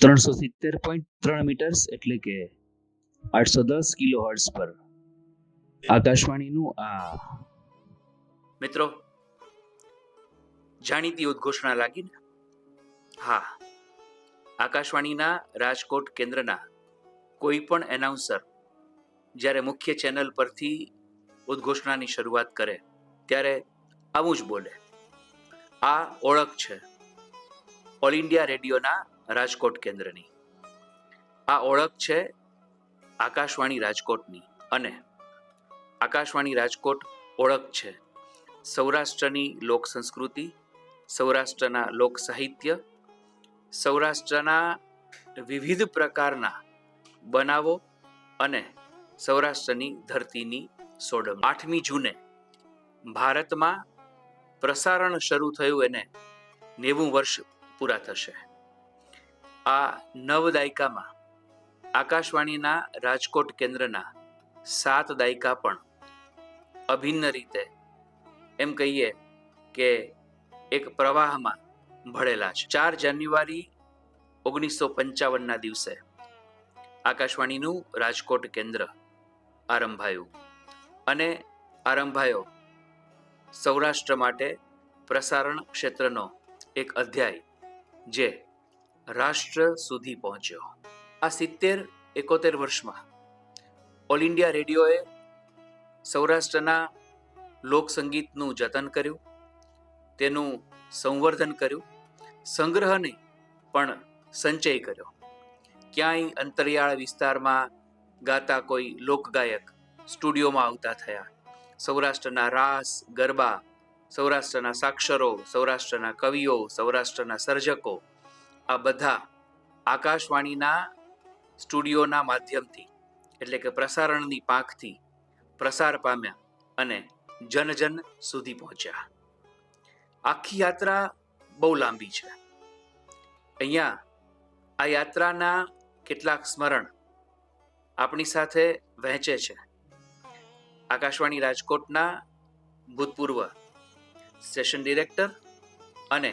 370.3 metres એટલે કે 810 kilohertz પર આકાશવાણીનું આ મિત્રો જાણીતી ઉદ્ઘોષણા લાગી ને? હા, આકાશવાણીના રાજકોટ કેન્દ્રના કોઈ પણ એનાઉન્સર જ્યારે મુખ્ય ચેનલ પરથી ઉદ્ઘોષણાની શરૂઆત કરે ત્યારે આવું જ બોલે. આ ઓળખ છે ઓલ ઇન્ડિયા રેડિયોના રાજકોટ કેન્દ્રની. આ ઓળખ છે આકાશવાણી રાજકોટની. અને આકાશવાણી રાજકોટ ઓળખ છે સૌરાષ્ટ્રની લોક સંસ્કૃતિ, સૌરાષ્ટ્રના લોક સાહિત્ય, સૌરાષ્ટ્રના વિવિધ પ્રકારના બનાવો અને સૌરાષ્ટ્રની ધરતીની સોડમ. 8મી જૂને ભારતમાં પ્રસારણ શરૂ થયું એને 90 વર્ષ પૂરા થશે. આ 9 દાયકામાં આકાશવાણીના રાજકોટ કેન્દ્રના 7 દાયકા પણ અભિન્ન રીતે એમ કહીએ કે એક પ્રવાહમાં ભળેલા છે. 4 જાન્યુઆરી 1955ના દિવસે આકાશવાણીનું રાજકોટ કેન્દ્ર આરંભાયું અને આરંભાયો સૌરાષ્ટ્ર માટે પ્રસારણ ક્ષેત્રનો એક અધ્યાય જે રાષ્ટ્ર સુધી પહોંચ્યો. આ 70-71 વર્ષમાં ઓલ ઇન્ડિયા રેડિયોએ સૌરાષ્ટ્રના લોકસંગીતનું જતન કર્યું, તેનું સંવર્ધન કર્યું, સંગ્રહ નહીં પણ સંચય કર્યો. ક્યાંય અંતરિયાળ વિસ્તારમાં ગાતા કોઈ લોકગાયક સ્ટુડિયોમાં આવતા થયા. સૌરાષ્ટ્રના રાસ, ગરબા, સૌરાષ્ટ્રના સાક્ષરો, સૌરાષ્ટ્રના કવિઓ, સૌરાષ્ટ્રના સર્જકો આ બધા આકાશવાણીના સ્ટુડિયોના માધ્યમથી એટલે કે પ્રસારણની પાંખથી પ્રસાર પામ્યા અને જન સુધી પહોંચ્યા. આખી યાત્રા બહુ લાંબી છે. અહીંયા આ યાત્રાના કેટલાક સ્મરણ આપણી સાથે વહેંચે છે આકાશવાણી રાજકોટના ભૂતપૂર્વ સ્ટેશન ડિરેક્ટર અને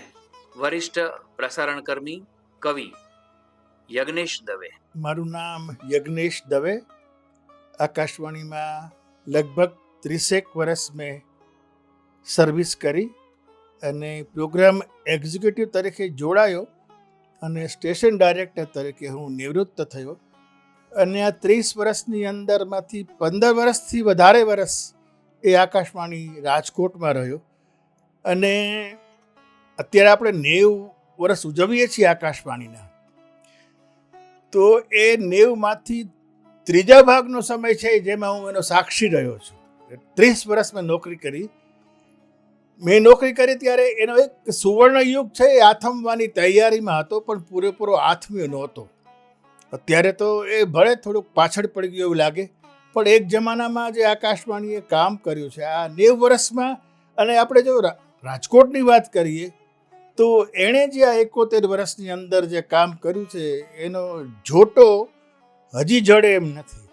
વરિષ્ઠ પ્રસારણકર્મી કવિ યજ્ઞેશ દવે. મારું નામ યજ્ઞેશ દવે. આકાશવાણીમાં લગભગ 30 વર્ષ મેં સર્વિસ કરી અને પ્રોગ્રામ એક્ઝિક્યુટિવ તરીકે જોડાયો અને સ્ટેશન ડાયરેક્ટર તરીકે હું નિવૃત્ત થયો. અને આ 30 વર્ષની અંદરમાંથી 15 વર્ષથી વધારે વર્ષ એ આકાશવાણી રાજકોટમાં રહ્યો. અને અત્યારે આપણે 90 વર્ષ ઉજવીએ છીએ આકાશવાણીના. તો એ 90માંથી ત્રીજા ભાગનો સમય છે જેમાં હું એનો સાક્ષી રહ્યો છું. 30 વર્ષ મેં નોકરી કરી. મેં નોકરી કરી ત્યારે એનો એક સુવર્ણ યુગ છે એ આથમવાની તૈયારીમાં હતો, પણ પૂરેપૂરો આથમ્યો નહોતો. અત્યારે તો એ ભલે થોડુંક પાછળ પડી ગયું એવું લાગે, પણ એક જમાનામાં જે આકાશવાણીએ કામ કર્યું છે આ 90 વર્ષમાં, અને આપણે જો રાજકોટની વાત કરીએ તો એણે જે આ 71 વર્ષની અંદર જે કામ કર્યું છે એનો જોટો હજી જડે એમ નથી.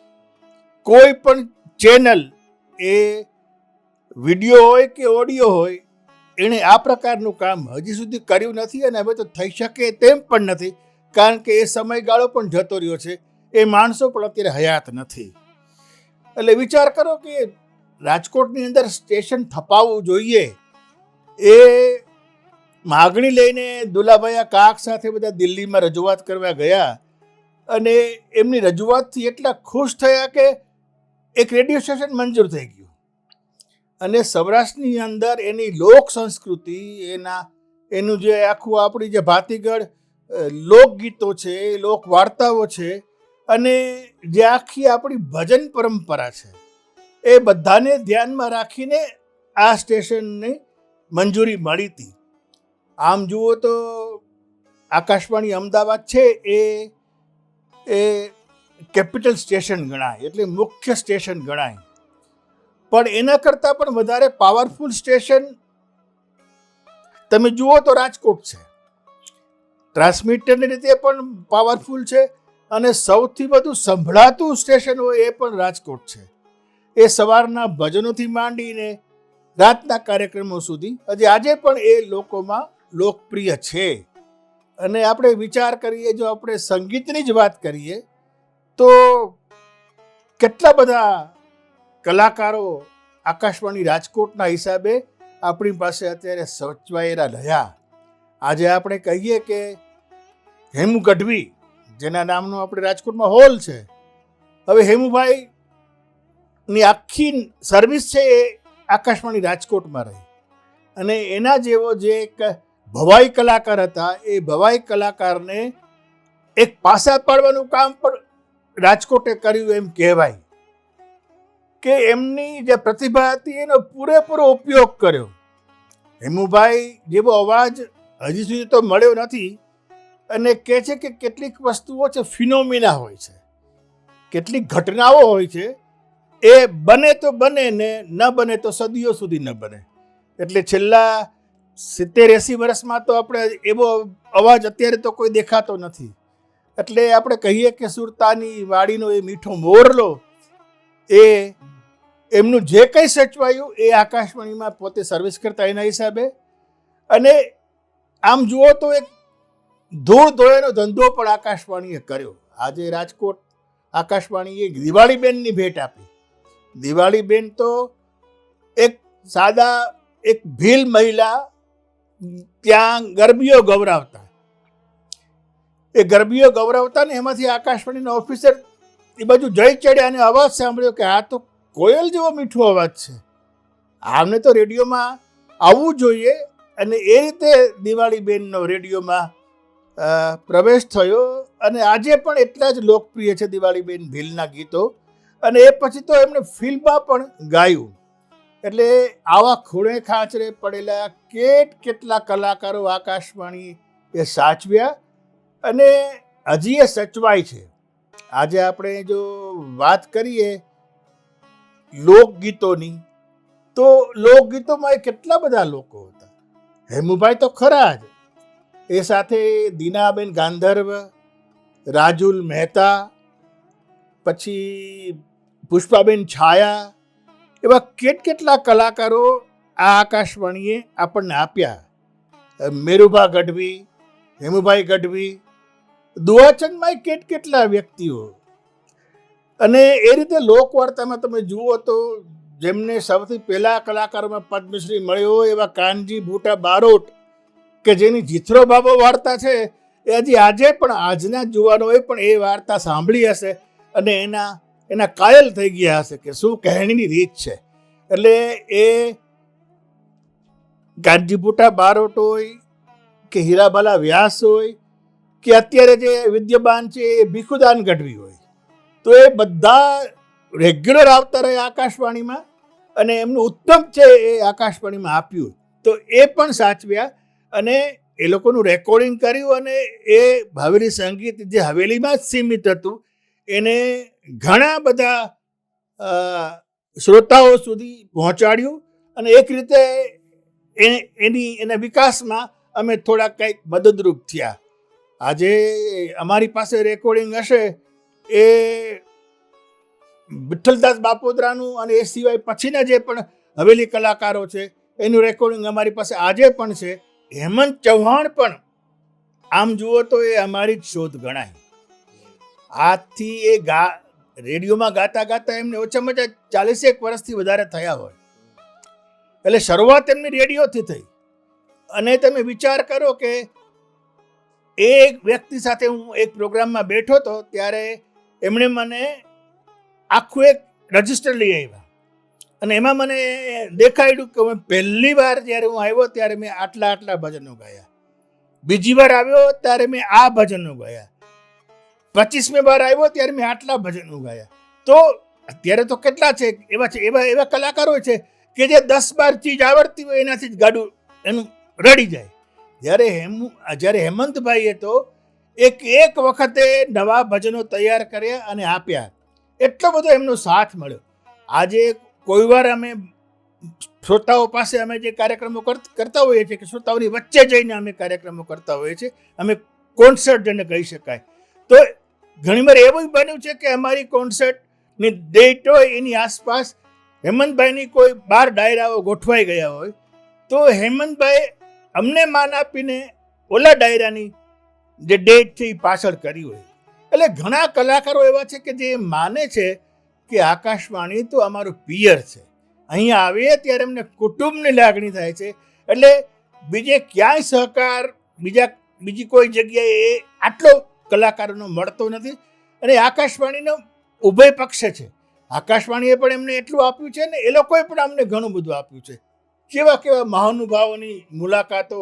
કોઈ પણ ચેનલ એ વિડીયો હોય કે ઓડિયો હોય એણે આ પ્રકારનું કામ હજી સુધી કર્યું નથી અને હવે તો થઈ શકે તેમ પણ નથી, કારણ કે એ સમયગાળો પણ જતો રહ્યો છે. એ માણસો પણ અત્યારે હયાત નથી. એટલે વિચાર કરો કે રાજકોટની અંદર સ્ટેશન થપાવવું જોઈએ એ માગણી લઈને દુલાભાઈ કાક સાથે બધા દિલ્હીમાં રજૂઆત કરવા ગયા અને એમની રજૂઆતથી એટલા ખુશ થયા કે એક રેડિયો સ્ટેશન મંજૂર થઈ ગયું. અને સૌરાષ્ટ્રની અંદર એની લોક સંસ્કૃતિ, એનું જે આખું આપણી જે ભાતીગળ લોકગીતો છે, લોક વાર્તાઓ છે અને જે આખી આપણી ભજન પરંપરા છે એ બધાને ધ્યાનમાં રાખીને આ સ્ટેશનને મંજૂરી મળી હતી. આમ જુઓ તો આકાશવાણી અમદાવાદ છે એ કેપિટલ સ્ટેશન ગણાય, એટલે મુખ્ય સ્ટેશન ગણાય. પણ એના કરતાં પણ વધારે પાવરફુલ સ્ટેશન તમે જુઓ તો રાજકોટ છે. ટ્રાન્સમીટરની રીતે પણ પાવરફુલ છે અને સૌથી વધુ સંભળાતું સ્ટેશન હોય એ પણ રાજકોટ છે. એ સવારના ભજનોથી માંડીને રાતના કાર્યક્રમો સુધી હજી આજે પણ એ લોકોમાં લોકપ્રિય છે. અને આપણે વિચાર કરીએ, જો આપણે સંગીતની જ વાત કરીએ તો કેટલા બધા કલાકારો આકાશવાણી રાજકોટના હિસાબે આપણી પાસે અત્યારે સચવાયેલા રહ્યા. આજે આપણે કહીએ કે હેમુ ગઢવી, જેના નામનો આપણે રાજકોટમાં હોલ છે, હવે હેમુભાઈની આખી સર્વિસ છે એ આકાશવાણી રાજકોટમાં રહી. અને એના જેવો જે એક ભવાઈ કલાકાર હતા, એ ભવાઈ કલાકારને એક પાસા પાડવાનું કામ પણ રાજકોટે કર્યું એમ કહેવાય, કે એમની જે પ્રતિભા હતી એનો પૂરેપૂરો ઉપયોગ કર્યો. હેમુભાઈ જેવો અવાજ હજી સુધી તો મળ્યો નથી. અને કહે છે કે કેટલીક વસ્તુઓ છે ફિનોમિના હોય છે, કેટલીક ઘટનાઓ હોય છે, એ બને તો બને ને ન બને તો સદીઓ સુધી ન બને. એટલે છેલ્લા 70-80 વર્ષમાં તો આપણે એવો અવાજ અત્યારે તો કોઈ દેખાતો નથી. એટલે આપણે કહીએ કે સુરતાની વાડીનો એ મીઠો મોરલો, એ એમનું જે કંઈ સચવાયું એ આકાશવાણીમાં પોતે સર્વિસ કરતા એના હિસાબે. અને આમ જુઓ તો એક ધૂળ ધોળેનો ધંધો પણ આકાશવાણીએ કર્યો. આજે રાજકોટ આકાશવાણીએ દિવાળીબેનની ભેટ આપી. દિવાળીબેન તો એક સાદા એક ભીલ મહિલા ત્યાં ગરબીઓ ગૌરવતા, એ ગરબીઓ ગૌરવતા ને એમાંથી આકાશવાણીના ઓફિસર એ બાજુ જઈ ચડ્યા અને અવાજ સાંભળ્યો કે આ તો કોયલ જેવો મીઠો અવાજ છે, આમને તો રેડિયોમાં આવવું જોઈએ. અને એ રીતે દિવાળીબેનનો રેડિયોમાં પ્રવેશ થયો અને આજે પણ એટલા જ લોકપ્રિય છે દિવાળીબેન ભીલના ગીતો. અને એ પછી તો એમણે ફિલ્મમાં પણ ગાયું. એટલે આવા ખૂણે ખાંચરે પડેલા કેટલા કલાકારો આકાશવાણી એ સાચવ્યા અને હજી એ સચવાય છે. આજે આપણે જો વાત કરીએ લોકગીતોની, તો લોકગીતોમાં કેટલા બધા લોકો હતા. હેમુભાઈ તો ખરા જ, એ સાથે દીનાબેન ગાંધર્વ, રાજુલ મહેતા, પછી પુષ્પાબેન છાયા, એવા કેટલા કલાકારો આ આકાશવાણીએ આપણને આપ્યા. મેરુભા ગઢવી, હેમુભાઈ ગઢવી, દુઆચંદમાં કેટલા વ્યક્તિઓ. અને એ રીતે લોકવાર્તામાં તમે જુઓ તો જેમને સૌથી પહેલા કલાકારોમાં પદ્મશ્રી મળ્યો હોય એવા કાનજી ભૂટા બારોટ, કે જેની જીથરો બાબો વાર્તા છે એ હજી આજે પણ આજના જુવાનોએ પણ એ વાર્તા સાંભળી હશે અને એના કાયલ થઈ ગયા હશે કે શું કહેણીની રીત છે. એટલે એ કાનજી ભૂટા બારોટ હોય કે હીરાબાલા વ્યાસ હોય કે અત્યારે જે વિદ્યમાન છે એ ભીખુદાન ગઢવી હોય, તો એ બધા રેગ્યુલર આવતા રહે આકાશવાણીમાં અને એમનું ઉત્તમ છે એ આકાશવાણીમાં આપ્યું. તો એ પણ સાચવ્યા અને એ લોકોનું રેકોર્ડિંગ કર્યું અને એ ભાવેલી સંગીત જે હવેલીમાં જ સીમિત હતું એને ઘણા બધા શ્રોતાઓ સુધી પહોંચાડ્યું. અને એક રીતે એના વિકાસમાં અમે થોડા કંઈક મદદરૂપ થયા. આજે અમારી પાસે રેકોર્ડિંગ હશે એ વિઠ્ઠલદાસ બાપોદરાનું અને એ સિવાય પછીના જે પણ હવેલી કલાકારો છે એનું રેકોર્ડિંગ અમારી પાસે આજે પણ છે. હેમંત ચૌહાણ પણ આમ જુઓ તો એ અમારી જ શોધ ગણાય. આજથી એ રેડિયોમાં ગાતા એમને ઓછામાં ઓછા 40 વર્ષથી વધારે થયા હોય. એટલે શરૂઆત એમની રેડિયોથી થઈ. અને તમે વિચાર કરો કે એક વ્યક્તિ સાથે હું એક પ્રોગ્રામમાં બેઠો હતો ત્યારે એમણે મને આખું એક રજિસ્ટર લઈ આવ્યા અને એમાં મને દેખાડ્યું કે મેં પહેલી વાર જ્યારે હું આવ્યો ત્યારે મેં આટલા ભજનો ગાયા, બીજી વાર આવ્યો ત્યારે મેં આ ભજનો ગાયા, 25મી વાર આવ્યો ત્યારે મેં આટલા ભજનો ગાયા. તો અત્યારે તો કેટલા છે એવા કલાકારો છે કે જે 10-12 ચીજ આવડતી હોય એનાથી જ ગાડું એનું રડી જાય. જ્યારે હેમંતભાઈએ તો એક વખતે નવા ભજનો તૈયાર કર્યા અને આપ્યા. એટલો બધો એમનો સાથ મળ્યો. આજે કોઈ વાર અમે શ્રોતાઓ પાસે અમે જે કાર્યક્રમો કરતા હોઈએ છીએ કે શ્રોતાઓની વચ્ચે જઈને અમે કાર્યક્રમો કરતા હોઈએ છીએ, અમે કોન્સર્ટ જેને કહી શકાય. તો ઘણીવાર એવું બન્યું છે કે અમારી કોન્સર્ટની ડેટ હોય એની આસપાસ હેમંતભાઈની કોઈ 12 ડાયરાઓ ગોઠવાઈ ગયા હોય, તો હેમંતભાઈ અમને માન આપીને ઓલા ડાયરાની જે ડેટ છે એ પાછળ કરી હોય. એટલે ઘણા કલાકારો એવા છે કે જે માને છે કે આકાશવાણી તો અમારું પિયર છે, અહીંયા આવીએ ત્યારે એમને કુટુંબની લાગણી થાય છે. એટલે બીજે ક્યાંય સહકાર બીજી કોઈ જગ્યાએ આટલો કલાકારોનો મળતો નથી. અને આકાશવાણીનો ઉભય પક્ષ છે. આકાશવાણીએ પણ એમને એટલું આપ્યું છે ને એ લોકોએ પણ અમને ઘણું બધું આપ્યું છે. કેવા કેવા મહાનુભાવોની મુલાકાતો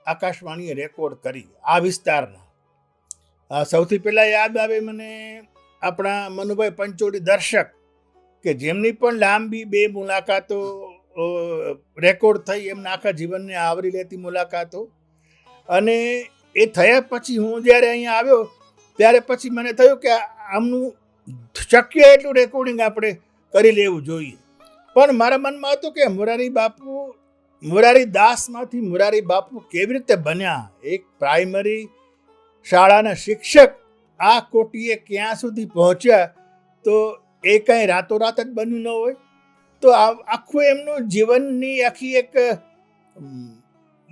આકાશવાણીએ રેકોર્ડ કરી આ વિસ્તારના. સૌથી પહેલાં યાદ આવે મને આપણા મનુભાઈ પંચોળી દર્શક, કે જેમની પણ લાંબી 2 મુલાકાતો રેકોર્ડ થઈ, એમના આખા જીવનને આવરી લેતી મુલાકાતો. અને એ થયા પછી હું જ્યારે અહીંયા આવ્યો ત્યારે પછી મને થયું કે આમનું શક્ય એટલું રેકોર્ડિંગ આપણે કરી લેવું જોઈએ. પણ મારા મનમાં હતું કે મોરારી દાસમાંથી મોરારી બાપુ કેવી રીતે બન્યા, એક પ્રાઇમરી શાળાના શિક્ષક આ કોટીએ ક્યાં સુધી પહોંચ્યા, તો એ કંઈ રાતોરાત જ બન્યું ન હોય. તો આખું એમનું જીવનની આખી એક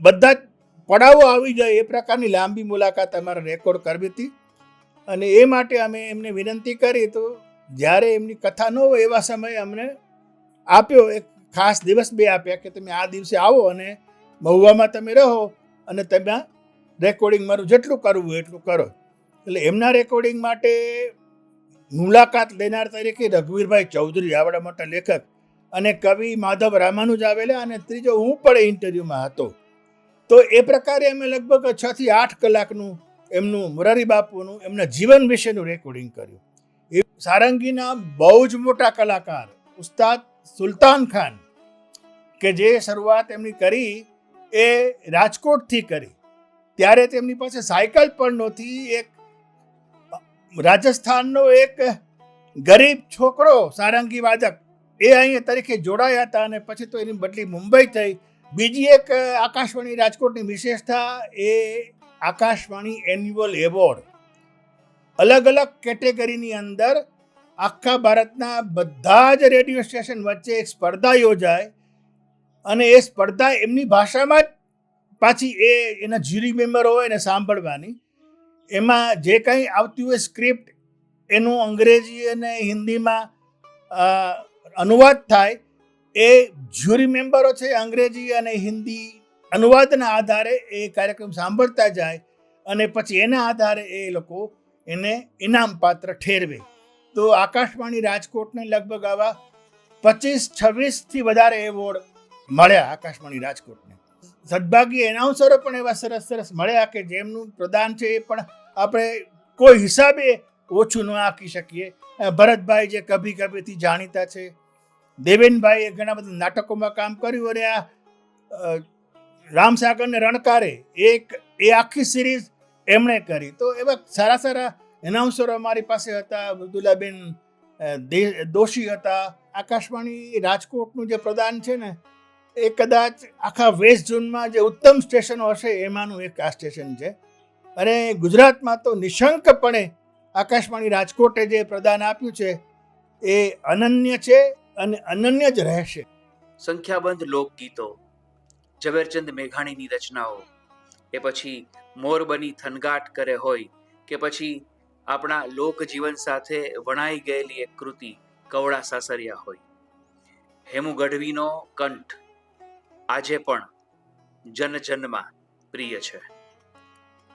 બધા જ પડાવો આવી જાય એ પ્રકારની લાંબી મુલાકાત અમારે રેકોર્ડ કરવી હતી. અને એ માટે અમે એમને વિનંતી કરી, તો જ્યારે એમની કથા ન હોય એવા સમયે અમને આપ્યો, એક ખાસ દિવસ 2 આપ્યા કે તમે આ દિવસે આવો અને મહુવામાં તમે રહો અને તમે રેકોર્ડિંગ મારું જેટલું કરવું હોય એટલું કરો. એટલે એમના રેકોર્ડિંગ માટે મુલાકાત લેનાર તરીકે રઘુવીરભાઈ ચૌધરી, આવડા મોટા લેખક, અને કવિ માધવ રામાનુજ આવેલા, અને ત્રીજો હું પણ ઇન્ટરવ્યૂમાં હતો. તો એ પ્રકારે અમે લગભગ 6 થી 8 કલાકનું એમનું મોરારી બાપુનું એમના જીવન વિશેનું રેકોર્ડિંગ કર્યું. એ સારંગીના બહુ જ મોટા કલાકાર ઉસ્તાદ સુલતાન ખાન, કે જે શરૂઆત એમની કરી એ રાજકોટથી કરી. ત્યારે તેમની પાસે સાયકલ પણ નહોતી. એક રાજસ્થાનનો એક ગરીબ છોકરો સારંગી વાદક એ અહીંયા તરીકે જોડાયા હતા, અને પછી તો એની બદલી મુંબઈ થઈ. બીજી એક આકાશવાણી રાજકોટની વિશેષતા, એ આકાશવાણી એન્યુઅલ એવોર્ડ, અલગ અલગ કેટેગરીની અંદર આખા ભારતના બધા જ રેડિયો સ્ટેશન વચ્ચે એક સ્પર્ધા યોજાય, અને એ સ્પર્ધા એમની ભાષામાં જ પાછી એના જ્યુરી મેમ્બર હોય ને સાંભળવાની. એમાં જે કંઈ આવતી હોય સ્ક્રિપ્ટ, એનું અંગ્રેજી અને હિન્દીમાં અનુવાદ થાય. એ જ્યુરી મેમ્બરો છે અંગ્રેજી અને હિન્દી અનુવાદના આધારે એ કાર્યક્રમ સાંભળતા જાય, અને પછી એના આધારે એ લોકો એને ઇનામ પાત્ર ઠેરવે. તો આકાશવાણી રાજકોટને લગભગ આવા 25-26થી વધારે એવોર્ડ મળ્યા આકાશવાણી રાજકોટને. સદભાગી એનાઉન્સરો પણ એવા સરસ સરસ મળ્યા કે જેમનું પ્રદાન છે એ પણ આપણે કોઈ હિસાબે ઓછું ન આંકી શકીએ. ભરતભાઈ જે કભી કભીથી જાણીતા છે, દેવેનભાઈએ ઘણા બધા નાટકોમાં કામ કર્યું, અને આ રામસાગર ને રણકારે એ આખી સિરીઝ એમણે કરી. તો એવા સારા સારા એનાઉન્સરો અમારી પાસે હતા. મૃદુલાબેન દોશી હતા. આકાશવાણી રાજકોટનું જે પ્રદાન છે ને, એ કદાચ આખા વેસ્ટ ઝોનમાં જે ઉત્તમ સ્ટેશનો હશે એમાંનું એક આ સ્ટેશન છે. અને ગુજરાતમાં તો નિશંકપણે આકાશવાણી રાજકોટે જે પ્રદાન આપ્યું છે એ અનન્ય છે અને અનન્ય જ રહેશે. સંખ્યાબંધ લોકગીતો, ઝવેરચંદ મેઘાણીની રચનાઓ, એ પછી મોરબની થનગાટ કરે હોય કે પછી આપણા લોકજીવન સાથે વણાઈ ગયેલી એક કૃતિ કવળા સાસરિયા હોય, હેમુ ગઢવીનો કંઠ આજે પણ જનજનમાં પ્રિય છે.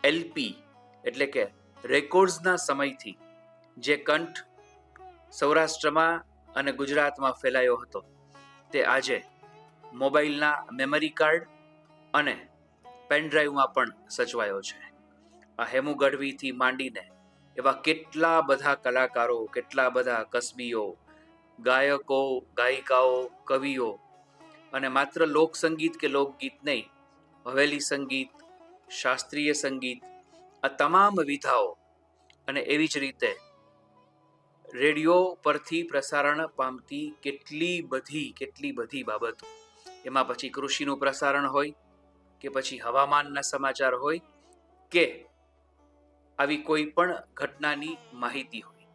એલપી એટલે કે રેકોર્ડ્સના સમયથી જે કંઠ સૌરાષ્ટ્રમાં અને ગુજરાતમાં ફેલાયો હતો, તે આજે મોબાઈલના મેમરી કાર્ડ અને પેનડ્રાઈવમાં પણ સચવાયો છે. આ હેમુ ગઢવીથી માંડીને એવા કેટલા બધા કલાકારો, કેટલા બધા કસબીઓ, ગાયકો, ગાયિકાઓ, કવિઓ, અને માત્ર લોકસંગીત કે લોકગીત નહીં, હવેલી સંગીત, શાસ્ત્રીય સંગીત, આ તમામ વિધાઓ, અને એવી જ રીતે રેડિયો પરથી પ્રસારણ પામતી કેટલી બધી બાબતો, એમાં પછી કૃષિનું પ્રસારણ હોય કે પછી હવામાનના સમાચાર હોય કે આવી કોઈ પણ ઘટનાની માહિતી હોય,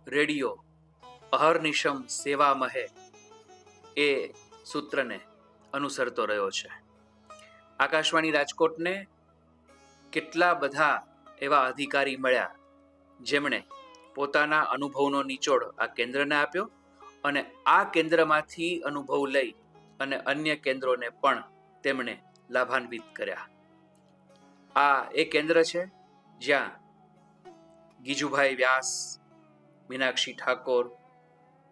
રેડિયો અહર્નિશમ સેવા મહે એ સૂત્રને અનુસરતો રહ્યો છે. આકાશવાણી રાજકોટને કેટલા બધા એવા અધિકારી મળ્યા જેમણે પોતાના અનુભવનો નિચોડ આ કેન્દ્રને આપ્યો અને આ કેન્દ્રમાંથી અનુભવ લઈ અને અન્ય કેન્દ્રોને પણ તેમણે લાભાન્વિત કર્યા. આ એ કેન્દ્ર છે જ્યાં ગીજુભાઈ વ્યાસ, મીનાક્ષી ઠાકોર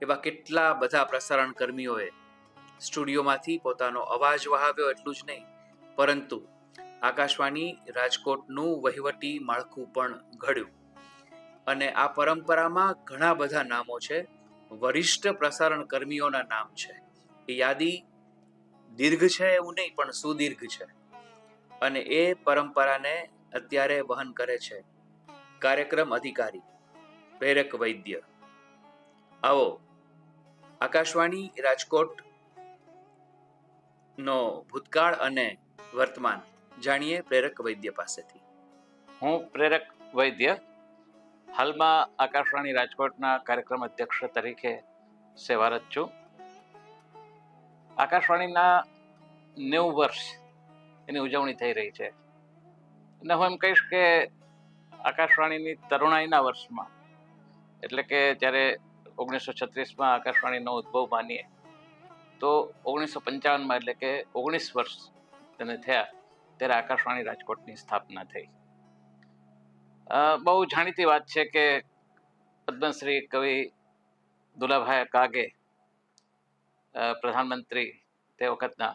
એવા કેટલા બધા પ્રસારણ કર્મીઓએ સ્ટુડિયોમાંથી પોતાનો અવાજ વહાવ્યો. એટલું જ નહીં, પરંતુ આકાશવાણી રાજકોટનું વહીવટી માળખું પણ ઘડ્યું. અને આ પરંપરામાં ઘણા બધા નામો છે, વરિષ્ઠ પ્રસારણ કર્મીઓના નામ છે. એ યાદી દીર્ઘ છે એવું નહીં, પણ સુદીર્ઘ છે. અને એ પરંપરાને અત્યારે વહન કરે છે કાર્યક્રમ અધિકારી પ્રેરક વૈદ્ય. આવો આકાશવાણી રાજકોટ નો ભૂતકાળ અને વર્તમાન જાણીએ પ્રેરક વૈદ્ય પાસેથી. હું પ્રેરક વૈદ્ય હાલમાં આકાશવાણી રાજકોટના કાર્યક્રમ અધ્યક્ષ તરીકે સેવારત છું. આકાશવાણીના 90 વર્ષ એની ઉજવણી થઈ રહી છે અને હું એમ કહીશ કે આકાશવાણીની તરુણાઈના વર્ષમાં, એટલે કે જ્યારે 1936માં આકાશવાણીનો ઉદ્ભવ માનીએ તો 1955માં, એટલે કે 19 વર્ષ તેને થયા ત્યારે આકાશવાણી રાજકોટની સ્થાપના થઈ. બહુ જાણીતી વાત છે કે પદ્મશ્રી કવિ દુલાભાઈ કાગે પ્રધાનમંત્રી તે વખતના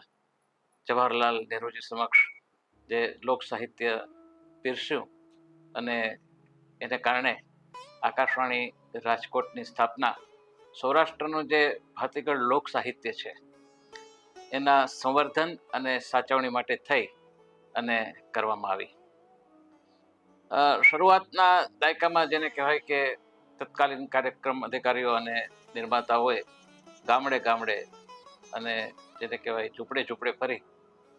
જવાહરલાલ નહેરુજી સમક્ષ જે લોક સાહિત્ય પીરસ્યું અને એને કારણે આકાશવાણી રાજકોટની સ્થાપના સૌરાષ્ટ્રનું જે ભાતીગળ લોક સાહિત્ય છે એના સંવર્ધન અને સાચવણી માટે થઈ અને કરવામાં આવી. શરૂઆતના દાયકામાં જેને કહેવાય કે તત્કાલીન કાર્યક્રમ અધિકારીઓ અને નિર્માતાઓએ ગામડે ગામડે અને જેને કહેવાય ઝૂંપડે ઝૂંપડે ફરી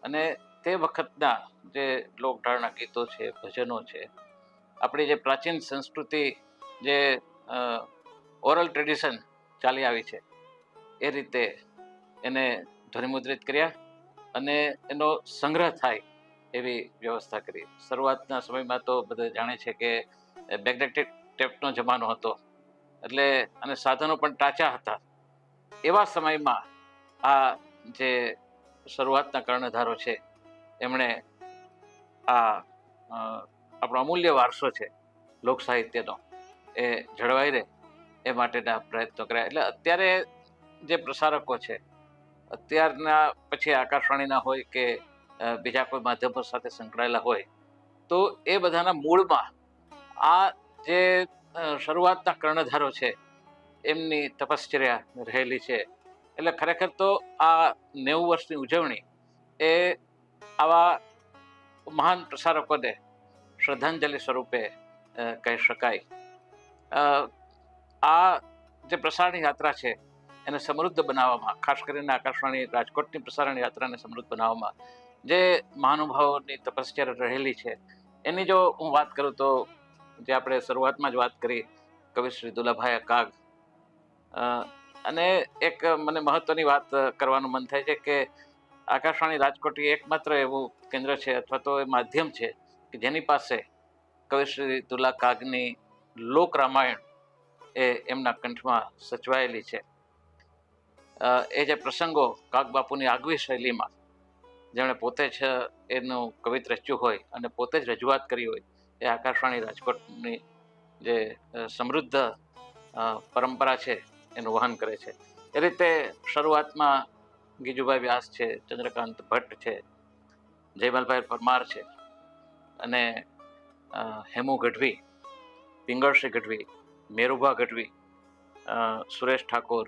અને તે વખતના જે લોકઢાળના ગીતો છે, ભજનો છે, આપણી જે પ્રાચીન સંસ્કૃતિ, જે ઓરલ ટ્રેડિશન ચાલી આવી છે, એ રીતે એને ધ્વનિમુદ્રિત કર્યા અને એનો સંગ્રહ થાય એવી વ્યવસ્થા કરી. શરૂઆતના સમયમાં તો બધા જાણે છે કે મેગ્નેટિક ટેપનો જમાનો હતો, એટલે અને સાધનો પણ ટાંચા હતા. એવા સમયમાં આ જે શરૂઆતના કર્ણધારો છે એમણે આ આપણો અમૂલ્ય વારસો છે લોક સાહિત્યનો એ જળવાઈ રહે એ માટેના પ્રયત્નો કર્યા. એટલે અત્યારે જે પ્રસારકો છે, અત્યારના પછી આકાશવાણીના હોય કે બીજા કોઈ માધ્યમો સાથે સંકળાયેલા હોય, તો એ બધાના મૂળમાં આ જે શરૂઆતના કર્ણધારો છે એમની તપશ્ચર્યા રહેલી છે. એટલે ખરેખર તો આ 90 વર્ષની ઉજવણી એ આવા મહાન પ્રસારકોને શ્રદ્ધાંજલિ સ્વરૂપે કહી શકાય. આ જે પ્રસારણ યાત્રા છે એને સમૃદ્ધ બનાવવામાં, ખાસ કરીને આકાશવાણી રાજકોટની પ્રસારણ યાત્રાને સમૃદ્ધ બનાવવામાં જે મહાનુભાવોની તપશ્ચર્યા રહેલી છે એની જો હું વાત કરું તો જે આપણે શરૂઆતમાં જ વાત કરી કવિ શ્રી દુલાભાઈ કાગ, અને એક મને મહત્વની વાત કરવાનું મન થાય છે કે આકાશવાણી રાજકોટ એકમાત્ર એવું કેન્દ્ર છે અથવા તો એ માધ્યમ છે કે જેની પાસે કવિ શ્રી દુલા કાગની લોક રામાયણ એ એમના કંઠમાં સચવાયેલી છે. એ જે પ્રસંગો કાગ બાપુની આગવી શૈલીમાં જેમણે પોતે જ એનું કવિત રચ્યું હોય અને પોતે જ રજૂઆત કરી હોય, એ આકાશવાણી રાજકોટની જે સમૃદ્ધ પરંપરા છે એનું વહન કરે છે. એ રીતે શરૂઆતમાં ગીજુભાઈ વ્યાસ છે, ચંદ્રકાંત ભટ્ટ છે, જયમલભાઈ પરમાર છે અને હેમુ ગઢવી, પિંગળસિંહ ગઢવી, મેરુભા ગઢવી, સુરેશ ઠાકોર,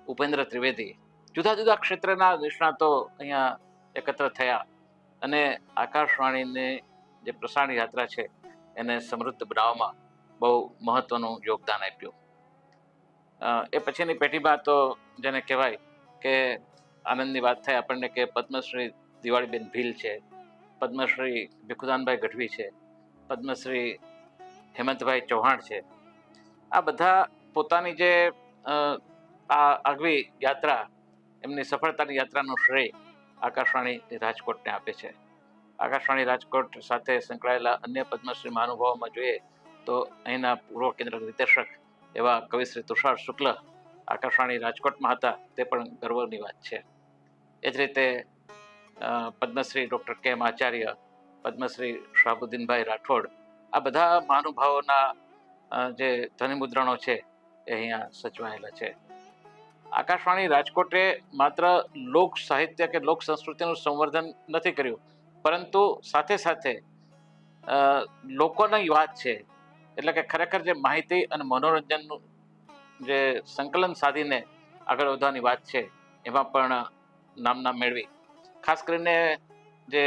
ઉપેન્દ્ર ત્રિવેદી, જુદા જુદા ક્ષેત્રના નિષ્ણાતો અહીંયા એકત્ર થયા અને આકાશવાણીની જે પ્રસારણ યાત્રા છે એને સમૃદ્ધ બનાવવામાં બહુ મહત્વનું યોગદાન આપ્યું. એ પછીની પેઢીમાં તો જેને કહેવાય કે આનંદની વાત થાય આપણને કે પદ્મશ્રી દિવાળીબેન ભીલ છે, પદ્મશ્રી ભીખુદાનભાઈ ગઢવી છે, પદ્મશ્રી હેમંતભાઈ ચૌહાણ છે. આ બધા પોતાની જે આ આગવી યાત્રા, એમની સફળતાની યાત્રાનું શ્રેય આકાશવાણી રાજકોટને આપે છે. આકાશવાણી રાજકોટ સાથે સંકળાયેલા અન્ય પદ્મશ્રી મહાનુભાવોમાં જોઈએ તો અહીંના પૂર્વ કેન્દ્ર નિર્દેશક એવા કવિશ્રી તુષાર શુક્લ આકાશવાણી રાજકોટમાં હતા, તે પણ ગર્વની વાત છે. એ જ રીતે પદ્મશ્રી ડૉક્ટર કે આચાર્ય, પદ્મશ્રી શાહબુદ્દીનભાઈ રાઠોડ, આ બધા મહાનુભાવોના જે ધ્વનિમુદ્રણો છે એ અહીંયા સચવાયેલા છે. આકાશવાણી રાજકોટે માત્ર લોક સાહિત્ય કે લોક સંસ્કૃતિનું સંવર્ધન નથી કર્યું, પરંતુ સાથે સાથે લોકોની વાત છે, એટલે કે ખરેખર જે માહિતી અને મનોરંજનનું જે સંકલન સાધીને આગળ વધવાની વાત છે એમાં પણ નામના મેળવી. ખાસ કરીને જે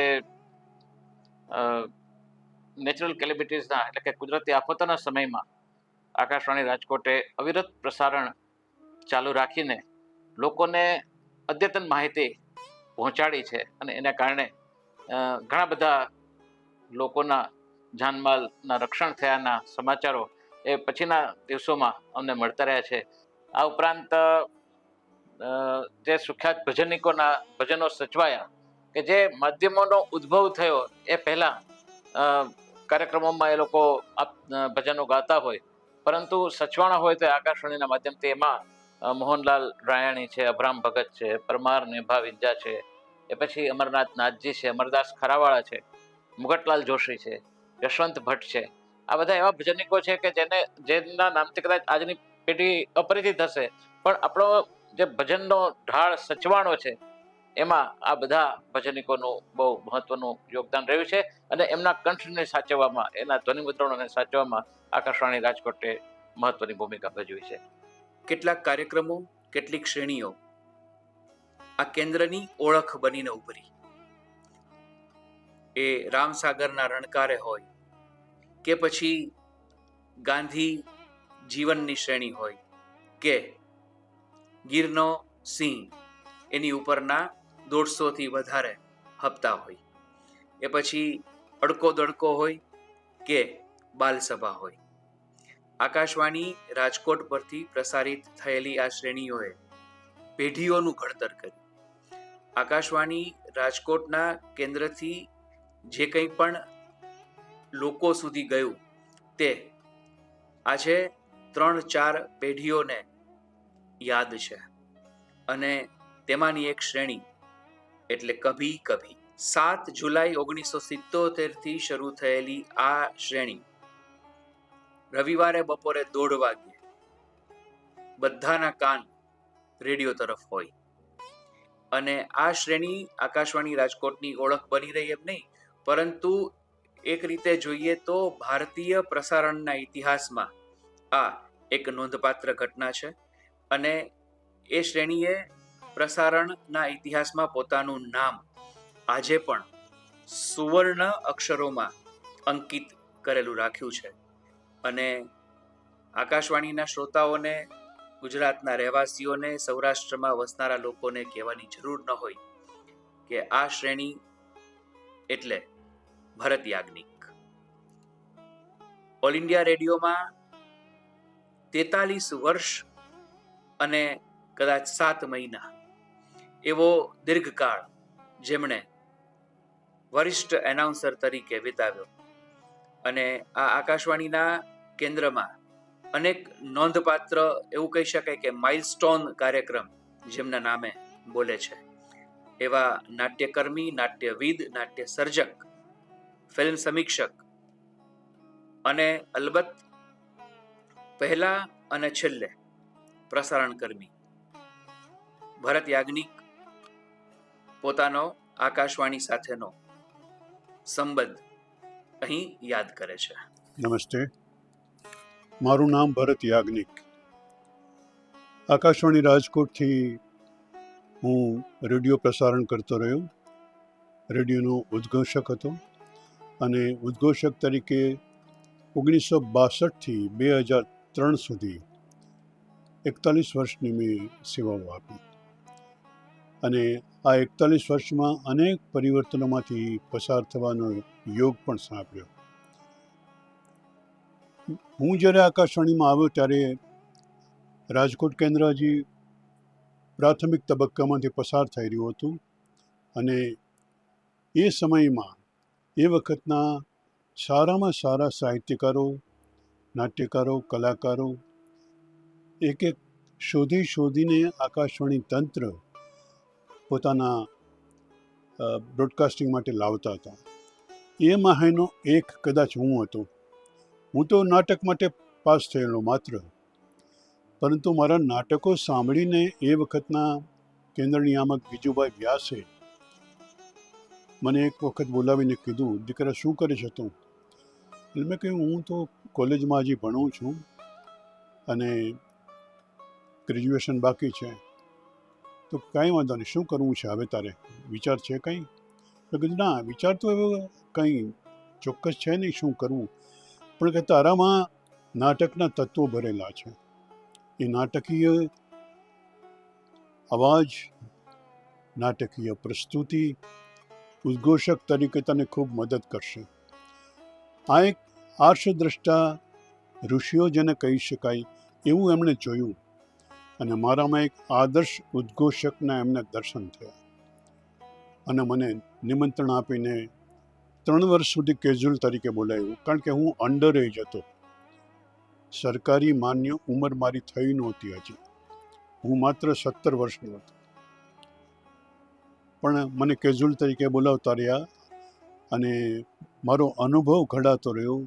નેચરલ કેલેમિટીઝના એટલે કે કુદરતી આફતોના સમયમાં આકાશવાણી રાજકોટે અવિરત પ્રસારણ ચાલુ રાખીને લોકોને અદ્યતન માહિતી પહોંચાડી છે અને એના કારણે ઘણા બધા લોકોના જાનમાલના રક્ષણ થયાના સમાચારો એ પછીના દિવસોમાં અમને મળતા રહ્યા છે. આ ઉપરાંત જે સુખ્યાત ભજનિકોના ભજનો સચવાયા કે જે માધ્યમોનો ઉદ્ભવ થયો એ પહેલાં કાર્યક્રમોમાં એ લોકો ભજનો ગાતા હોય, પરંતુ સચવાણા હોય તો આકાશવાણીના માધ્યમથી એમાં મોહનલાલ રાયાણી છે, અભરામ ભગત છે, પરમાર નેભા વિંજા છે, એ પછી અમરનાથ નાથજી છે, અમરદાસ ખરાવાળા છે, મુગટલાલ જોશી છે, યશવંત ભટ્ટ છે. આ બધા એવા ભજનિકો છે કે જેના નામથી કદાચ આજની પેઢી અપરિચિત હશે, પણ આપણો જે ભજનનો ઢાળ સચવાણો છે એમાં આ બધા ભજનિકોનું બહુ મહત્વનું યોગદાન રહ્યું છે અને એમના કંઠને સાચવવામાં, એના ધ્વનિમુદ્રણોને સાચવવામાં આકાશવાણી રાજકોટે મહત્વની ભૂમિકા ભજવી છે. કેટલાક કાર્યક્રમો, કેટલીક શ્રેણીઓ આ કેન્દ્રની ઓળખ બનીને ઉભરી. એ રામસાગરના રણકારે હોય કે પછી ગાંધી જીવનની શ્રેણી હોય કે ગીરનો સિંહ એની ઉપરના 150થી વધારે હપ્તા હોય, એ પછી અડકો દડકો હોય કે બાલસભા હોય. આકાશવાણી રાજકોટ પરથી પ્રસારિત થયેલી આ શ્રેણીઓએ પેઢીઓનું ઘડતર કર્યું. આકાશવાણી રાજકોટના કેન્દ્રથી જે કંઈ પણ લોકો સુધી ગયું તે આજે 3-4 પેઢીઓને યાદ છે. અને તેમાંની એક શ્રેણી એટલે કભી કભી. 7 જુલાઈ 1977થી શરૂ થયેલી આ શ્રેણી રવિવારે બપોરે 1:30 વાગ્યે બધાના કાન રેડિયો તરફ હોય. અને આ શ્રેણી આકાશવાણી રાજકોટની ઓળખ બની રહી એમ નહીં, પરંતુ એક રીતે જોઈએ તો ભારતીય પ્રસારણના ઇતિહાસમાં આ એક નોંધપાત્ર ઘટના છે. અને એ શ્રેણીએ પ્રસારણના ઇતિહાસમાં પોતાનું નામ આજે પણ સુવર્ણ અક્ષરોમાં અંકિત કરેલું રાખ્યું છે. અને આકાશવાણીના શ્રોતાઓને, ગુજરાતના રહેવાસીઓને, સૌરાષ્ટ્રમાં વસનારા લોકોને કહેવાની જરૂર ન હોય કે આ શ્રેણી એટલે ભરત યાજ્ઞિક. ઓલ ઇન્ડિયા રેડિયોમાં 43 વર્ષ અને કદાચ 7 મહિના એવો દીર્ઘકાળ જેમણે વરિષ્ઠ એનાઉન્સર તરીકે વિતાવ્યો. અને આ આકાશવાણીના કેન્દ્રમાં અનેક નોંધપાત્ર, એવું કહી શકાય કે માઇલસ્ટોન કાર્યક્રમ જેમના નામે બોલે છે એવા નાટ્યકર્મી, નાટ્યવિદ, નાટ્ય સર્જક, ફિલ્મ સમીક્ષક અને અલબત્ત પહેલા અને છેલ્લે પ્રસારણકર્મી ભરત યાજ્ઞિક પોતાનો આકાશવાણી સાથેનો સંબંધ અહીં યાદ કરે છે. નમસ્તે, મારું નામ ભરત યાજ્ઞિક. આકાશવાણી રાજકોટથી હું રેડિયો પ્રસારણ કરતો રહ્યો. રેડિયોનો ઉદ્ઘોષક હતો અને ઉદ્ઘોષક તરીકે 1962થી 2003 સુધી 41 વર્ષની મેં સેવાઓ આપી. અને આ 41 વર્ષમાં અનેક પરિવર્તનોમાંથી પસાર થવાનો યોગ પણ સાંભળ્યો. હું જ્યારે આકાશવાણીમાં આવ્યો ત્યારે રાજકોટ કેન્દ્ર હજી પ્રાથમિક તબક્કામાંથી પસાર થઈ રહ્યું હતું અને એ સમયમાં એ વખતના સારામાં સારા સાહિત્યકારો, નાટ્યકારો, કલાકારો એક એક શોધીને આકાશવાણી તંત્ર પોતાના બ્રોડકાસ્ટિંગ માટે લાવતા હતા. એ માહેનો એક કદાચ હું હતો. હું તો નાટક માટે પાસ થયેલો માત્ર, પરંતુ મારા નાટકો સાંભળીને એ વખતના કેન્દ્ર નિયામક ગીજુભાઈ વ્યાસે મને એક વખત બોલાવીને કીધું, દીકરા શું કરે છે તું? એટલે મેં કહ્યું, હું તો કોલેજમાં હજી ભણું છું અને ગ્રેજ્યુએશન બાકી છે. તો કાંઈ વાંધો નહીં, શું કરવું છે હવે તારે, વિચાર છે કંઈ? તો કીધું, ના વિચાર તો હવે કંઈ ચોક્કસ છે નહીં શું કરવું, પણ કે તારામાં નાટકના તત્વો ભરેલા છે. એ નાટકીય અવાજ, નાટકીય પ્રસ્તુતિ, ઉદ્ઘોષક તરીકે તને ખૂબ મદદ કરશે. આ એક આર્ષદ્રષ્ટા, ઋષિઓ જેને કહી શકાય એવું એમણે જોયું, અને મારામાં એક આદર્શ ઉદ્ઘોષકના એમને દર્શન થયા, અને મને નિમંત્રણ આપીને 3 વર્ષ સુધી કેઝ્યુઅલ તરીકે બોલાવ્યું. કારણ કે હું અંડર એજ હતો, સરકારી માન્ય ઉંમર મારી થઈ નહોતી હજી, હું માત્ર 17 વર્ષનો હતો. પણ મને કેઝ્યુઅલ તરીકે બોલાવતા રહ્યા અને મારો અનુભવ ઘડાતો રહ્યો.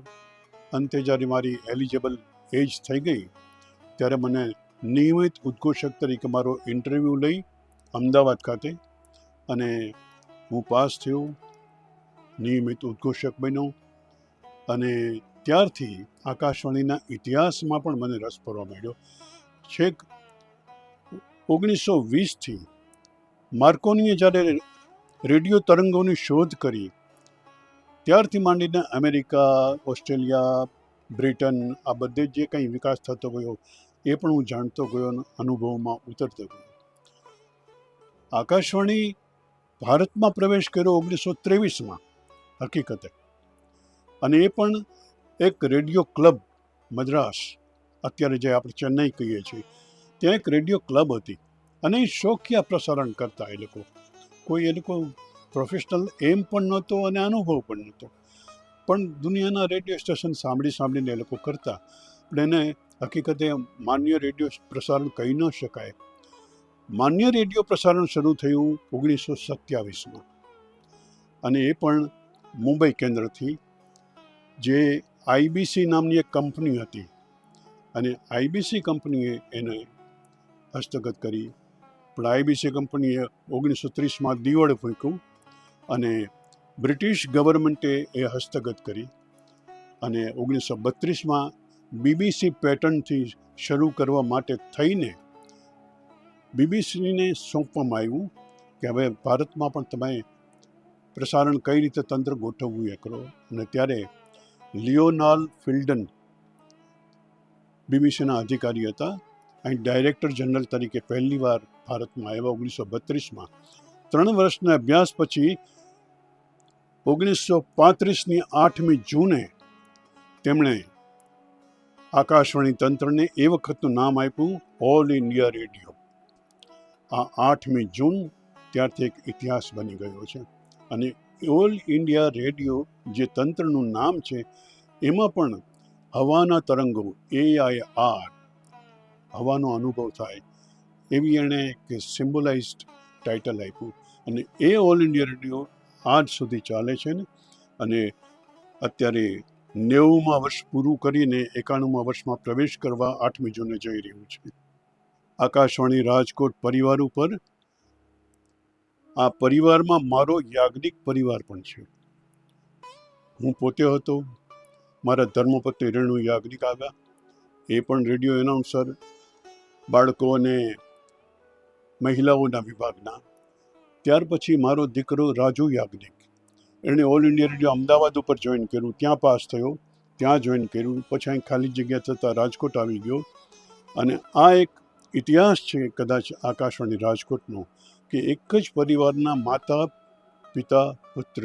અંતે જ્યારે મારી એલિજિબલ એજ થઈ ગઈ ત્યારે મને નિયમિત ઉદ્ઘોષક તરીકે મારો ઇન્ટરવ્યૂ લઈ અમદાવાદ ખાતે, અને હું પાસ થયો, નિયમિત ઉદ્ઘોષક બન્યો, અને ત્યારથી આકાશવાણીના ઇતિહાસમાં પણ મને રસ પડવા માંડ્યો. છેક 1920થી માર્કોનીએ જ્યારે રેડિયો તરંગોની શોધ કરી ત્યારથી માંડીને અમેરિકા, ઓસ્ટ્રેલિયા, બ્રિટન આ બધે જે કંઈ વિકાસ થતો ગયો એ પણ હું જાણતો ગયો અને અનુભવમાં ઉતરતો ગયો. આકાશવાણી ભારતમાં પ્રવેશ કર્યો 1923માં હકીકતે, અને એ પણ એક રેડિયો ક્લબ મદ્રાસ, અત્યારે જે આપણે ચેન્નઈ કહીએ છીએ, ત્યાં એક રેડિયો ક્લબ હતી, અને એ શોખિયા પ્રસારણ કરતા. એ લોકો પ્રોફેશનલ એમ પણ નહોતો અને અનુભવ પણ નહોતો, પણ દુનિયાના રેડિયો સ્ટેશન સાંભળીને એ લોકો કરતા. પણ એને હકીકતે માન્ય રેડિયો પ્રસારણ કહી ન શકાય. માન્ય રેડિયો પ્રસારણ શરૂ થયું 1927માં, અને એ પણ મુંબઈ કેન્દ્રથી, જે આઈબીસી નામની એક કંપની હતી, અને આઈબીસી કંપનીએ એને હસ્તગત કરી. પણ આઈબીસી કંપનીએ 1930માં દિવાળ ફૂંક્યું, અને બ્રિટિશ ગવર્મેન્ટે એ હસ્તગત કરી, અને 1932માં બીબીસી પેટર્નથી શરૂ કરવા માટે થઈને બીબીસીને સોંપવામાં આવ્યું કે હવે ભારતમાં પણ તમે પ્રસારણ કઈ રીતે તંત્ર ગોઠવવું એ કરો. અને ત્યારે લિયોનાર્ડ ફિલ્ડન બીબીસીના અધિકારી હતા, અહીં ડાયરેક્ટર જનરલ તરીકે પહેલીવાર ભારતમાં આવ્યા 1932માં. 3 વર્ષના અભ્યાસ પછી 1935ની 8મી જૂને તેમણે આકાશવાણી તંત્રને એ વખતનું નામ આપ્યું ઓલ ઇન્ડિયા રેડિયો. આ 8મી જૂન ત્યારથી એક ઇતિહાસ બની ગયો છે. અને ઓલ ઇન્ડિયા રેડિયો જે તંત્રનું નામ છે, એમાં પણ હવાના તરંગો, AIR, હવાનો અનુભવ થાય એવી એણે કે સિમ્બોલાઇઝડ ટાઇટલ આપ્યું. અને એ ઓલ ઇન્ડિયા રેડિયો આજ સુધી ચાલે છે ને, અને અત્યારે 90માં વર્ષ પૂરું કરીને 91માં વર્ષમાં પ્રવેશ કરવા 8મી જૂને જઈ રહ્યું છે. આકાશવાણી રાજકોટ પરિવાર ઉપર, આ પરિવારમાં મારો યાજ્ઞિક પરિવાર પણ છે. હું પોતે હતો, મારા ધર્મપત્ની રેણુ યાજ્ઞિક આગા, એ પણ રેડિયો એનાઉન્સર, બાળકો અને મહિલાઓના વિભાગના. ત્યાર પછી મારો દીકરો રાજુ યાજ્ઞિક, એણે ઓલ ઇન્ડિયા રેડિયો અમદાવાદ ઉપર જોઈન કર્યું, ત્યાં પાસ થયો, ત્યાં જોઈન કર્યું, પછી અહીં ખાલી જગ્યા થતાં રાજકોટ આવી ગયો. અને આ એક ઇતિહાસ છે કદાચ આકાશવાણી રાજકોટનો, કે એક જ પરિવારના માતા, પિતા, પુત્ર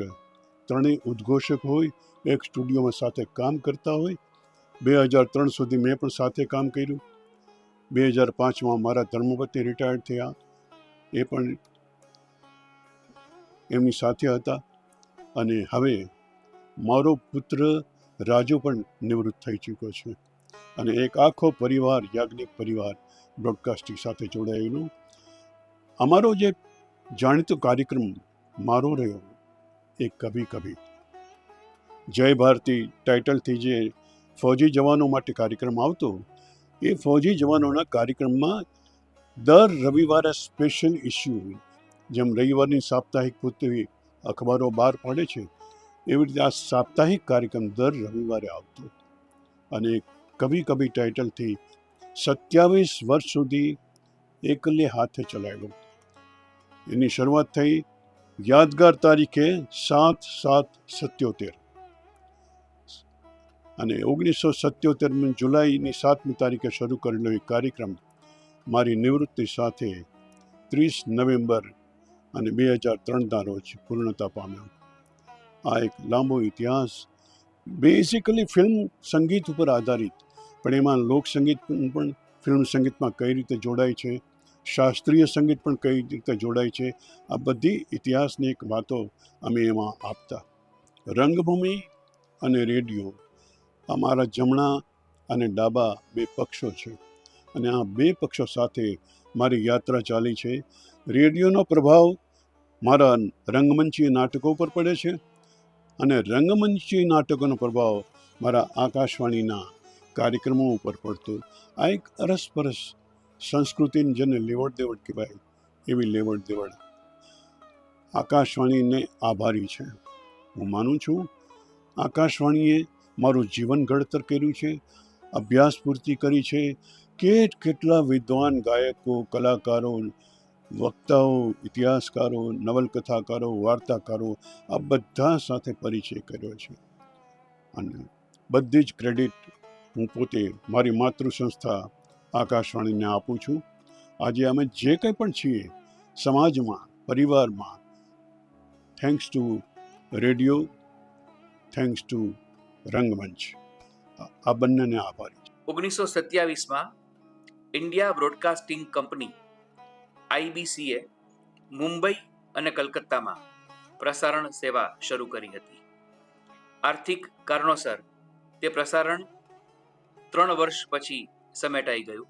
ત્રણેય ઉદ્ઘોષક હોય, એક સ્ટુડિયોમાં સાથે કામ કરતા હોય. 2003 સુધી મેં પણ સાથે કામ કર્યું. 2005માં મારા ધર્મપત્ની રિટાયર્ડ થયા, એ પણ એમની સાથે હતા. અને હવે મારો પુત્ર રાજુ પણ નિવૃત્ત થઈ ચૂક્યો છે અને એક આખો પરિવાર, યાજ્ઞિક પરિવાર બ્રોડકાસ્ટિંગ સાથે જોડાયેલું. અમારો જે જાણીતો કાર્યક્રમ મારો રહ્યો એ કભી કભી જય ભારતી ટાઇટલથી જે ફૌજી જવાનો માટે કાર્યક્રમ આવતો, એ ફૌજી જવાનોના કાર્યક્રમમાં દર રવિવારે સ્પેશિયલ ઇસ્યુ, જેમ રવિવારની સાપ્તાહિક પૂરતી અખબારો બહાર પડે છે એવી રીતે આ સાપ્તાહિક કાર્યક્રમ દર રવિવારે આવતો અને કભી કભી ટાઇટલથી 27 વર્ષ સુધી એકલે હાથે ચલાવ્યો. એની શરૂઆત થઈ યાદગાર તારીખે 7/7/77 અને 1977 જુલાઈની 7મી તારીખે શરૂ કરેલો એ કાર્યક્રમ મારી નિવૃત્તિ સાથે 30 નવેમ્બર અને 2003ના રોજ પૂર્ણતા પામ્યો. આ એક લાંબો ઇતિહાસ, બેઝિકલી ફિલ્મ સંગીત ઉપર આધારિત, પણ એમાં લોકસંગીત પણ ફિલ્મ સંગીતમાં કઈ રીતે જોડાય છે, શાસ્ત્રીય સંગીત પણ કઈ રીતે જોડાય છે, આ બધી ઇતિહાસની એક વાતો અમે એમાં આપતા. રંગભૂમિ અને રેડિયો અમારા જમણા અને ડાબા બે પક્ષો છે અને આ બે પક્ષો સાથે મારી યાત્રા ચાલી છે. રેડિયોનો પ્રભાવ મારા રંગમંચી નાટકો પર પડે છે અને રંગમંચી નાટકોનો પ્રભાવ મારા આકાશવાણીના કાર્યક્રમો ઉપર પડતો. આ એક અરસપરસ સંસ્કૃતિની જેને લેવડ દેવડ કહેવાય એવી લેવડ દેવડ. આકાશવાણીને આભારી છે. હું માનું છું આકાશવાણીએ મારું જીવન ઘડતર કર્યું છે, અભ્યાસ પૂર્તિ કરી છે. કેટલા વિદ્વાન ગાયકો, કલાકારો, વક્તાઓ, ઇતિહાસકારો, નવલકથાકારો, વાર્તાકારો, આ બધા સાથે પરિચય કર્યો છે અને બધી જ ક્રેડિટ હું પોતે મારી માતૃ સંસ્થા આકાશવાણીને આપું છું. આજે અમે જે કંઈ પણ છીએ સમાજમાં, પરિવારમાં, thanks to radio, thanks to રંગમંચ, આ બંનેને આભારી. 1927માં ઇન્ડિયા બ્રોડકાસ્ટિંગ કંપની IBCએ મુંબઈ અને કલકત્તામાં પ્રસારણ સેવા શરૂ કરી હતી. આર્થિક કારણોસર તે પ્રસારણ 3 વર્ષ પછી સમેટાઈ ગયું.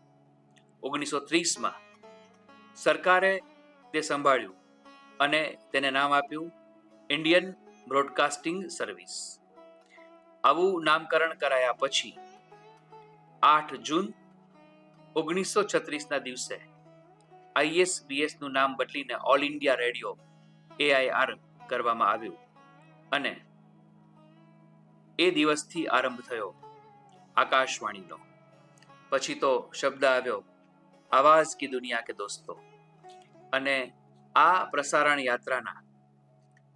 1930માં સરકારે તે સંભાળ્યું અને તેને નામ આપ્યું ઇન્ડિયન બ્રોડકાસ્ટિંગ સર્વિસ. આવું નામકરણ કરાયા પછી 8 જૂન 1936ના દિવસે ISBSનું નામ બદલીને ઓલ ઇન્ડિયા રેડિયો AIR કરવામાં આવ્યું અને એ દિવસથી આરંભ થયો આકાશવાણીનો. પછી તો શબ્દ આવ્યો આવાઝ કી દુનિયા કે દોસ્તો. અને આ પ્રસારણ યાત્રાના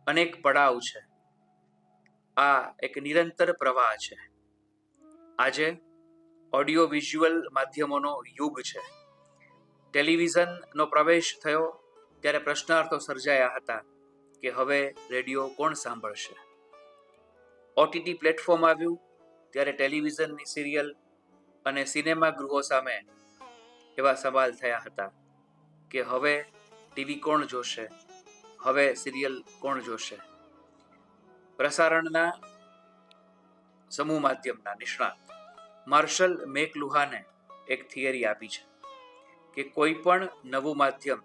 અનેક પડાવ છે. આ એક નિરંતર પ્રવાહ છે. આજે ઓડિયો વિઝ્યુઅલ માધ્યમોનો યુગ છે. ટેલિવિઝનનો પ્રવેશ થયો ત્યારે પ્રશ્નાર્થો સર્જાયા હતા કે હવે રેડિયો કોણ સાંભળશે. OTT પ્લેટફોર્મ આવ્યું ત્યારે ટેલિવિઝનની સિરિયલ અને સિનેમા ગૃહો સામે એવા સવાલ થયા હતા કે હવે ટીવી કોણ જોશે, હવે સિરિયલ કોણ જોશે. પ્રસારણના સમૂહ માધ્યમના નિષ્ણાત માર્શલ મેકલુહાને એક થિયરી આપી છે કે કોઈ પણ નવું માધ્યમ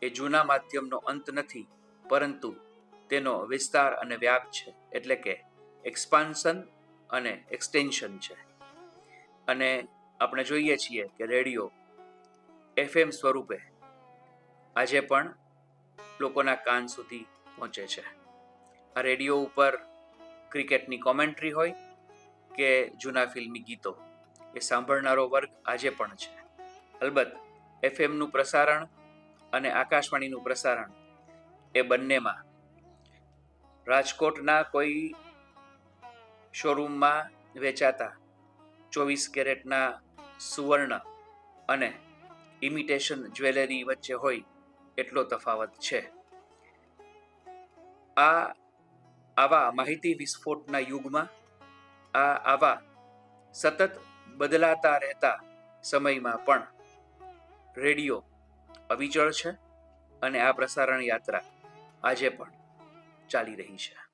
એ જૂના માધ્યમનો અંત નથી, પરંતુ તેનો વિસ્તાર અને વ્યાપ છે, એટલે કે એક્સપાન્શન અને એક્સટેન્શન છે. અને આપણે જોઈએ છીએ કે રેડિયો FM સ્વરૂપે આજે પણ લોકોના કાન સુધી પહોંચે છે. આ રેડિયો ઉપર ક્રિકેટની કોમેન્ટ્રી હોય કે જૂના ફિલ્મી ગીતો, એ સાંભળનારો વર્ગ આજે પણ છે. અલબત્ત FMનું પ્રસારણ અને આકાશવાણીનું પ્રસારણ એ બંનેમાં રાજકોટના કોઈ શોરૂમમાં વેચાતા 24 કેરેટના સુવર્ણ અને ઇમિટેશન જ્વેલરી વચ્ચે હોય એટલો તફાવત છે. આવા માહિતી વિસ્ફોટના યુગમાં, આવા સતત બદલાતા રહેતા સમયમાં પણ રેડિયો અવિચળ છે અને આ પ્રસારણ યાત્રા આજે પણ ચાલી રહી છે.